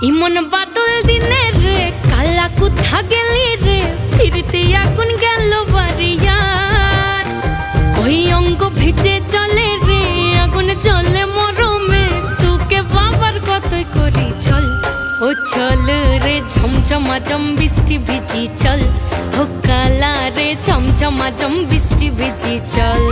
ইমন বাদল দিনে রে কালা কোথা গেলি রে ফিরতে আগুন গেল বাড়িয়ার ওই অঙ্গ ভিজে চলে রে আগুন চলে মরমে তোকে বাবার কতই করি চল ও চল রে ঝমঝমাঝম বৃষ্টি ভিজি চল ও কালা রে ঝমঝমাঝম বৃষ্টি ভিজি চল।